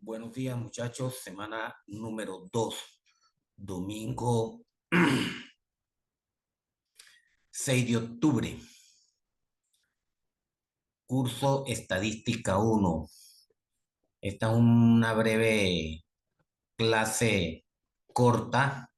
Buenos días, muchachos. Semana número 2, domingo 6 de octubre. Curso Estadística 1. Esta es una breve clase corta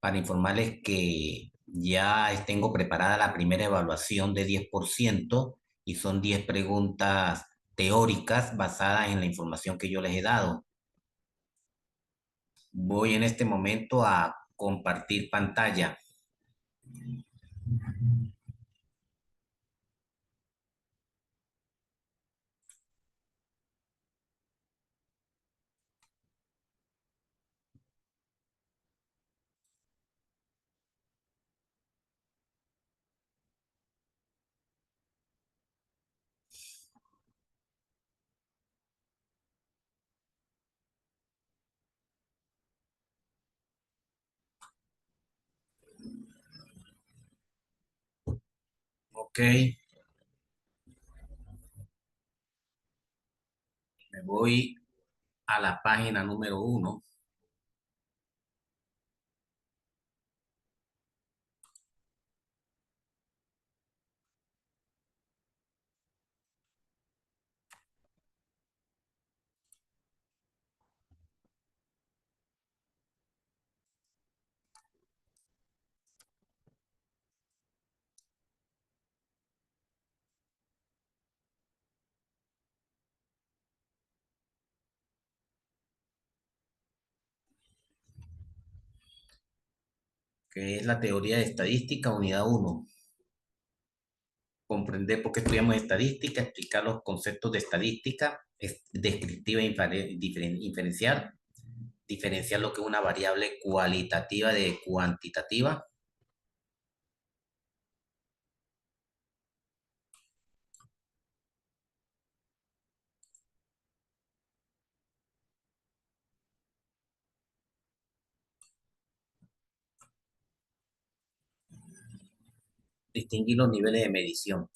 para informarles que ya tengo preparada la primera evaluación de 10% y son 10 preguntas teóricas basadas en la información que yo les he dado. Voy en este momento a compartir pantalla. Ok, me voy a la página número 1, que es la teoría de estadística, unidad 1. Comprender por qué estudiamos estadística, explicar los conceptos de estadística, descriptiva e inferencial, diferenciar lo que es una variable cualitativa de cuantitativa, distinguir los niveles de medición.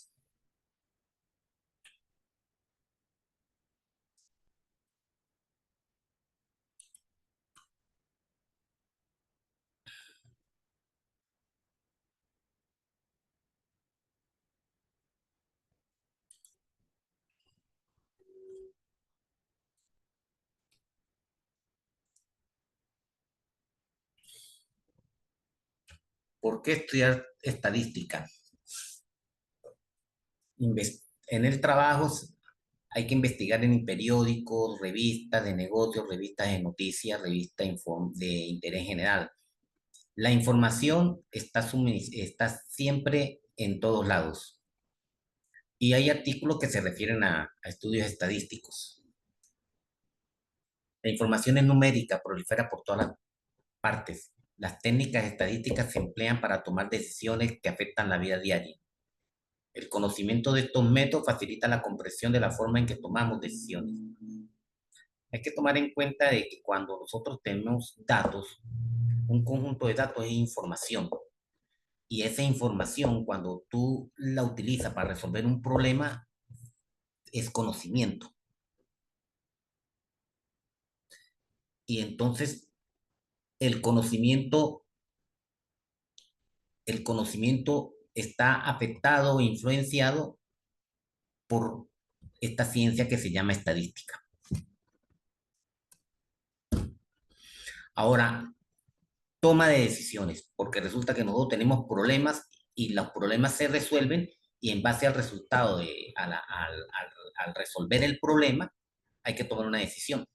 ¿Por qué estudiar estadística? En el trabajo hay que investigar en periódicos, revistas de negocios, revistas de noticias, revistas de interés general. La información está siempre en todos lados y hay artículos que se refieren a estudios estadísticos. La información es numérica, prolifera por todas las partes. Las técnicas estadísticas se emplean para tomar decisiones que afectan la vida diaria. El conocimiento de estos métodos facilita la comprensión de la forma en que tomamos decisiones. Hay que tomar en cuenta de que cuando nosotros tenemos datos, un conjunto de datos es información. Y esa información, cuando tú la utilizas para resolver un problema, es conocimiento. Y entonces el conocimiento, el conocimiento está afectado o influenciado por esta ciencia que se llama estadística. Ahora, toma de decisiones, porque resulta que nosotros tenemos problemas y los problemas se resuelven y en base al resultado al resolver el problema hay que tomar una decisión.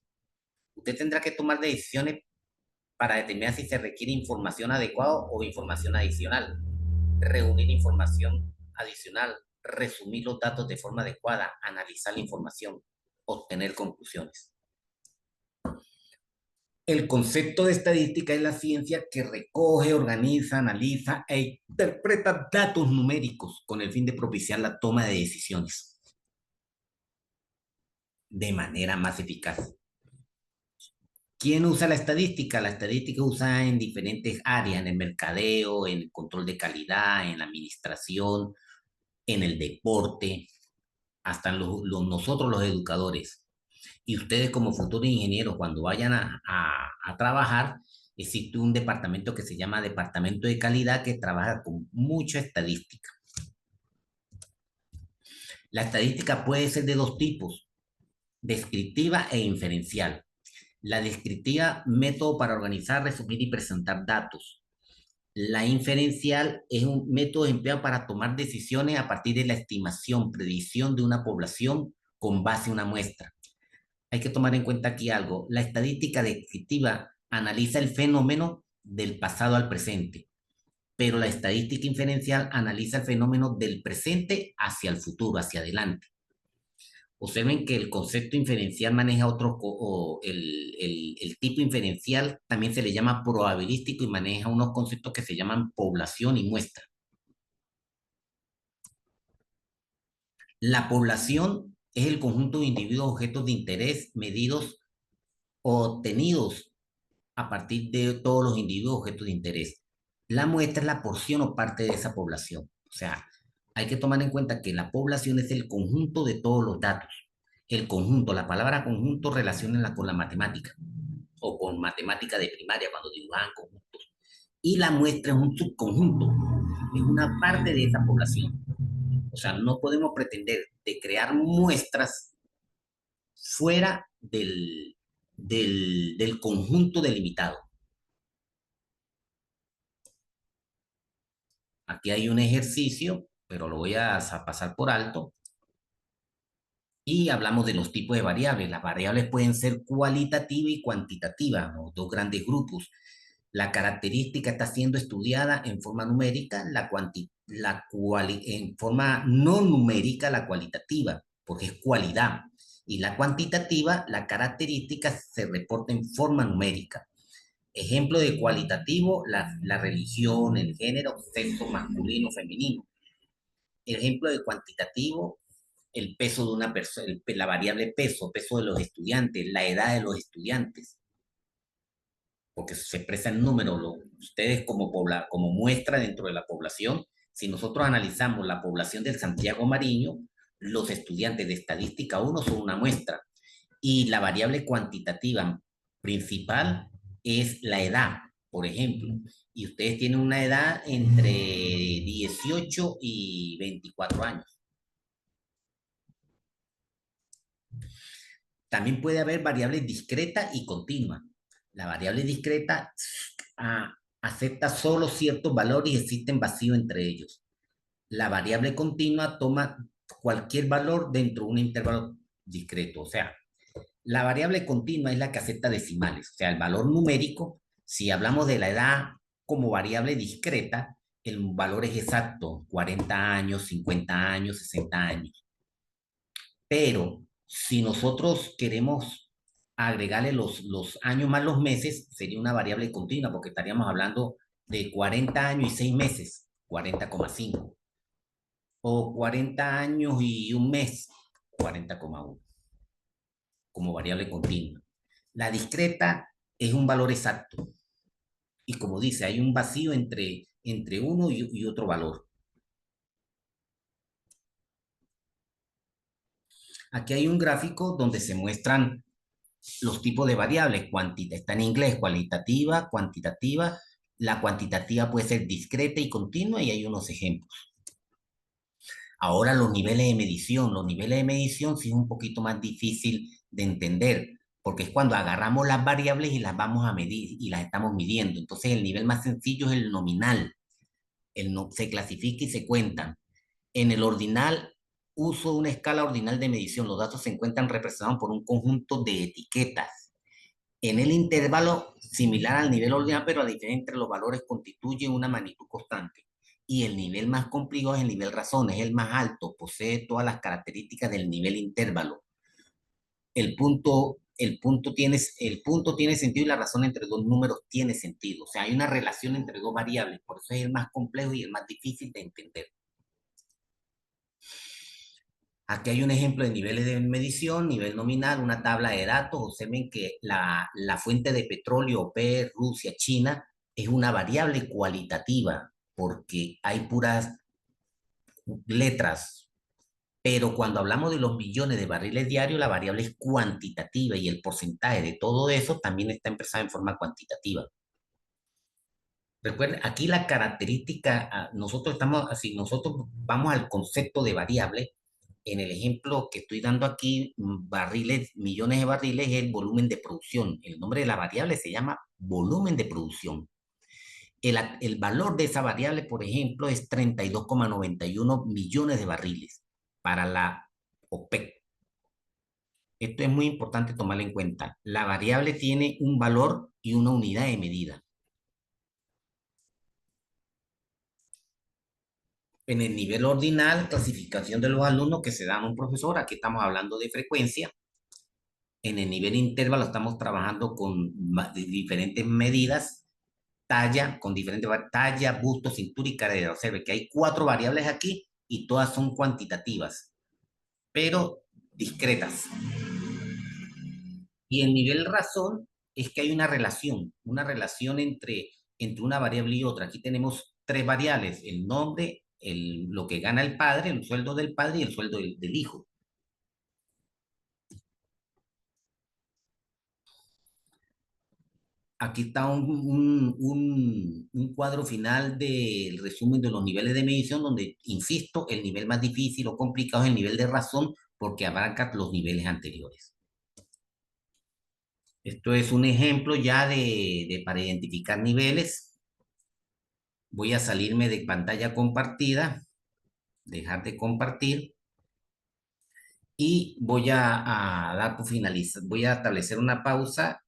Usted tendrá que tomar decisiones para determinar si se requiere información adecuada o información adicional, reunir información adicional, resumir los datos de forma adecuada, analizar la información, obtener conclusiones. El concepto de estadística es la ciencia que recoge, organiza, analiza e interpreta datos numéricos con el fin de propiciar la toma de decisiones de manera más eficaz. ¿Quién usa la estadística? La estadística usa en diferentes áreas, en el mercadeo, en el control de calidad, en la administración, en el deporte, hasta nosotros los educadores. Y ustedes como futuros ingenieros, cuando vayan a trabajar, existe un departamento que se llama Departamento de Calidad que trabaja con mucha estadística. La estadística puede ser de dos tipos, descriptiva e inferencial. La descriptiva, método para organizar, resumir y presentar datos. La inferencial es un método empleado para tomar decisiones a partir de la estimación, predicción de una población con base en una muestra. Hay que tomar en cuenta aquí algo. La estadística descriptiva analiza el fenómeno del pasado al presente, pero la estadística inferencial analiza el fenómeno del presente hacia el futuro, hacia adelante. Observen que el concepto inferencial maneja el tipo inferencial también se le llama probabilístico y maneja unos conceptos que se llaman población y muestra. La población es el conjunto de individuos objetos de interés medidos o obtenidos a partir de todos los individuos objetos de interés. La muestra es la porción o parte de esa población. O sea, hay que tomar en cuenta que la población es el conjunto de todos los datos. El conjunto, la palabra conjunto relaciónenla con la matemática o con matemática de primaria cuando dibujaban conjuntos. Y la muestra es un subconjunto, es una parte de esa población. O sea, no podemos pretender de crear muestras fuera del conjunto delimitado. Aquí hay un ejercicio, pero lo voy a pasar por alto. Y hablamos de los tipos de variables. Las variables pueden ser cualitativa y cuantitativa, ¿no? Dos grandes grupos. La característica está siendo estudiada en forma numérica, en forma no numérica, la cualitativa, porque es cualidad. Y la cuantitativa, la característica se reporta en forma numérica. Ejemplo de cualitativo, la religión, el género, sexo masculino, femenino. Ejemplo de cuantitativo, el peso de una persona, la variable peso, peso de los estudiantes, la edad de los estudiantes, porque se expresa en números. Ustedes como muestra dentro de la población, si nosotros analizamos la población del Santiago Mariño, los estudiantes de estadística 1 son una muestra y la variable cuantitativa principal es la edad, por ejemplo, y ustedes tienen una edad entre 18 y 24 años. También puede haber variables discreta y continua. La variable discreta acepta solo ciertos valores y existen vacíos entre ellos. La variable continua toma cualquier valor dentro de un intervalo discreto. O sea, la variable continua es la que acepta decimales. O sea, el valor numérico, si hablamos de la edad como variable discreta, el valor es exacto, 40 años, 50 años, 60 años. Pero si nosotros queremos agregarle los años más los meses, sería una variable continua, porque estaríamos hablando de 40 años y 6 meses, 40,5. O 40 años y un mes, 40,1, como variable continua. La discreta es un valor exacto. Y como dice, hay un vacío entre uno y otro valor. Aquí hay un gráfico donde se muestran los tipos de variables. Está en inglés, cualitativa, cuantitativa. La cuantitativa puede ser discreta y continua y hay unos ejemplos. Ahora los niveles de medición. Los niveles de medición sí es un poquito más difícil de entender, porque es cuando agarramos las variables y las vamos a medir y las estamos midiendo. Entonces el nivel más sencillo es el nominal. Se clasifica y se cuentan. En el ordinal, uso una escala ordinal de medición. Los datos se encuentran representados por un conjunto de etiquetas. En el intervalo, similar al nivel ordinal, pero la diferencia entre los valores constituye una magnitud constante. Y el nivel más complejo es el nivel razón, es el más alto, posee todas las características del nivel intervalo. El punto tiene sentido y la razón entre dos números tiene sentido. O sea, hay una relación entre dos variables, por eso es el más complejo y el más difícil de entender. Aquí hay un ejemplo de niveles de medición, nivel nominal, una tabla de datos. Observen que la fuente de petróleo OPEC, Rusia, China, es una variable cualitativa porque hay puras letras. Pero cuando hablamos de los millones de barriles diarios, la variable es cuantitativa y el porcentaje de todo eso también está expresado en forma cuantitativa. Recuerden, aquí la característica, nosotros estamos así, nosotros vamos al concepto de variable. En el ejemplo que estoy dando aquí, barriles, millones de barriles es el volumen de producción. El nombre de la variable se llama volumen de producción. El valor de esa variable, por ejemplo, es 32,91 millones de barriles para la OPEC. Esto es muy importante tomarlo en cuenta. La variable tiene un valor y una unidad de medida. En el nivel ordinal, clasificación de los alumnos que se dan a un profesor, aquí estamos hablando de frecuencia. En el nivel intervalo estamos trabajando con diferentes medidas, con diferentes talla, busto, cintura y cadera. Observe que hay 4 variables aquí y todas son cuantitativas, pero discretas. Y el nivel razón es que hay una relación entre una variable y otra. Aquí tenemos 3 variables: el nombre, lo que gana el padre, el sueldo del padre y el sueldo del hijo. Aquí está un cuadro final del resumen de los niveles de medición, donde, insisto, el nivel más difícil o complicado es el nivel de razón, porque abarca los niveles anteriores. Esto es un ejemplo ya para identificar niveles. Voy a salirme de pantalla compartida, dejar de compartir, y voy a dar por finalizar, voy a establecer una pausa